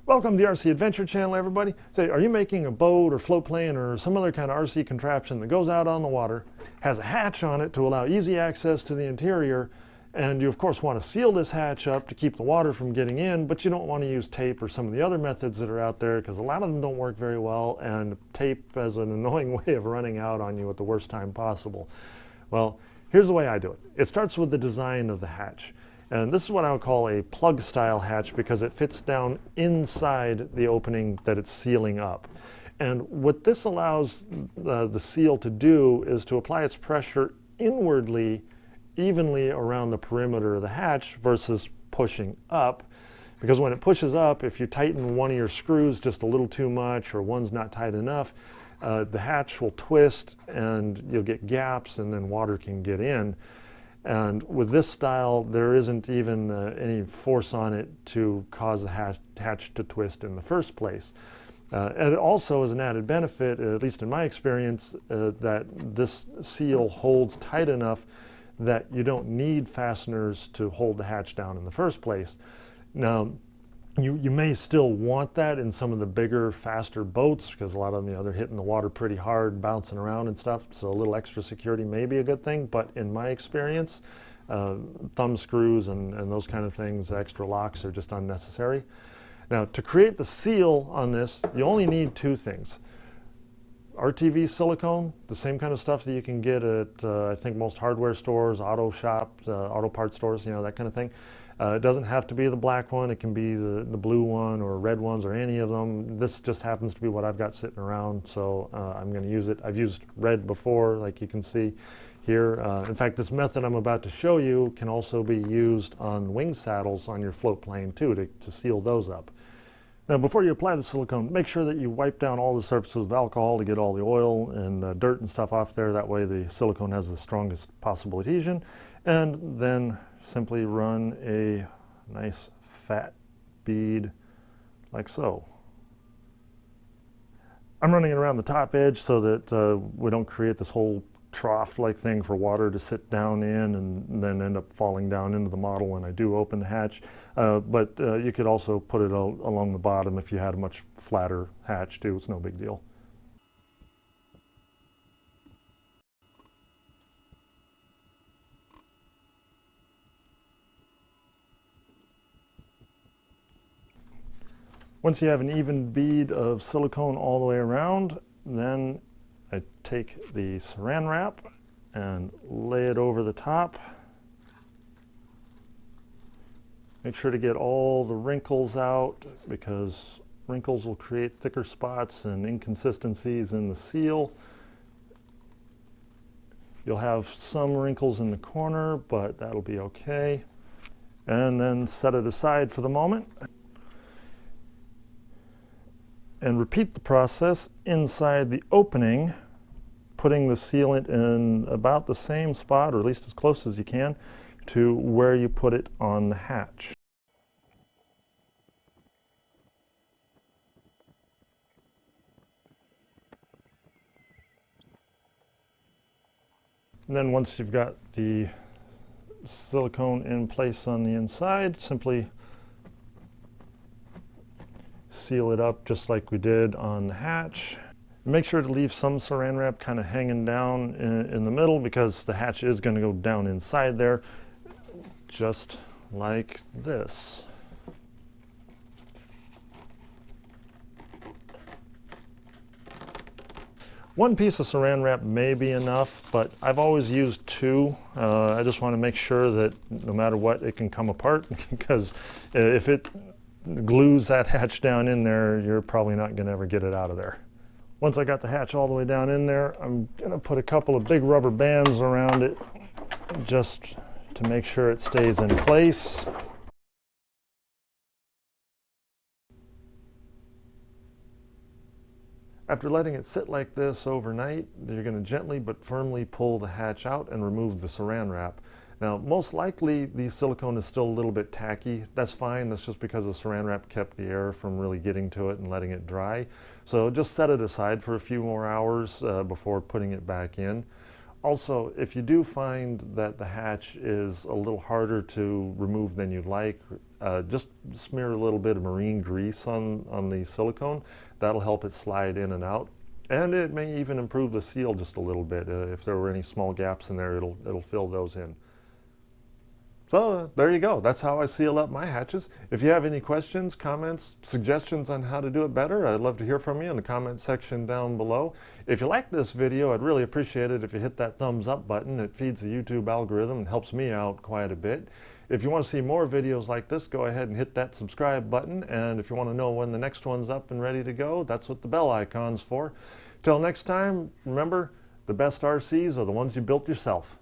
Welcome to the RC Adventure Channel, everybody. Say, are you making a boat or float plane or some other kind of RC contraption that goes out on the water, has a hatch on it to allow easy access to the interior, and you of course want to seal this hatch up to keep the water from getting in, but you don't want to use tape or some of the other methods that are out there because a lot of them don't work very well, and tape has an annoying way of running out on you at the worst time possible. Well, here's the way I do it. It starts with the design of the hatch. And this is what I would call a plug style hatch because it fits down inside the opening that it's sealing up. And what this allows the seal to do is to apply its pressure inwardly, evenly around the perimeter of the hatch versus pushing up. Because when it pushes up, if you tighten one of your screws just a little too much or one's not tight enough, the hatch will twist and you'll get gaps and then water can get in. And with this style, there isn't even any force on it to cause the hatch to twist in the first place. And it also is an added benefit, at least in my experience, that this seal holds tight enough that you don't need fasteners to hold the hatch down in the first place. Now, you may still want that in some of the bigger, faster boats because a lot of them, they're hitting the water pretty hard, bouncing around and stuff. So a little extra security may be a good thing. But in my experience, thumb screws and those kind of things, extra locks are just unnecessary. Now, to create the seal on this, you only need two things. RTV silicone, the same kind of stuff that you can get at, I think, most hardware stores, auto shops, auto parts stores, that kind of thing. It doesn't have to be the black one. It can be the blue one or red ones or any of them. This just happens to be what I've got sitting around, so I'm going to use it. I've used red before, like you can see here. In fact, this method I'm about to show you can also be used on wing saddles on your float plane too, to seal those up. Now, before you apply the silicone, make sure that you wipe down all the surfaces with alcohol to get all the oil and dirt and stuff off there. That way the silicone has the strongest possible adhesion. And then simply run a nice fat bead like so. I'm running it around the top edge so that we don't create this whole trough-like thing for water to sit down in and then end up falling down into the model when I do open the hatch. But you could also put it along the bottom if you had a much flatter hatch too. It's no big deal. Once you have an even bead of silicone all the way around, then I take the saran wrap and lay it over the top. Make sure to get all the wrinkles out because wrinkles will create thicker spots and inconsistencies in the seal. You'll have some wrinkles in the corner, but that'll be okay. And then set it aside for the moment. And repeat the process inside the opening, putting the sealant in about the same spot, or at least as close as you can, to where you put it on the hatch. And then once you've got the silicone in place on the inside, simply seal it up just like we did on the hatch. Make sure to leave some saran wrap kind of hanging down in the middle because the hatch is going to go down inside there, just like this. One piece of saran wrap may be enough, but I've always used two. I just want to make sure that no matter what, it can come apart because if it glues that hatch down in there, you're probably not going to ever get it out of there. Once I got the hatch all the way down in there, I'm going to put a couple of big rubber bands around it just to make sure it stays in place. After letting it sit like this overnight, you're going to gently but firmly pull the hatch out and remove the saran wrap. Now, most likely the silicone is still a little bit tacky. That's fine. That's just because the saran wrap kept the air from really getting to it and letting it dry. So just set it aside for a few more hours before putting it back in. Also, if you do find that the hatch is a little harder to remove than you'd like, just smear a little bit of marine grease on the silicone. That'll help it slide in and out. And it may even improve the seal just a little bit. If there were any small gaps in there, it'll fill those in. So there you go. That's how I seal up my hatches. If you have any questions, comments, suggestions on how to do it better, I'd love to hear from you in the comment section down below. If you like this video, I'd really appreciate it if you hit that thumbs up button. It feeds the YouTube algorithm and helps me out quite a bit. If you want to see more videos like this, go ahead and hit that subscribe button. And if you want to know when the next one's up and ready to go, that's what the bell icon's for. Till next time, remember, the best RCs are the ones you built yourself.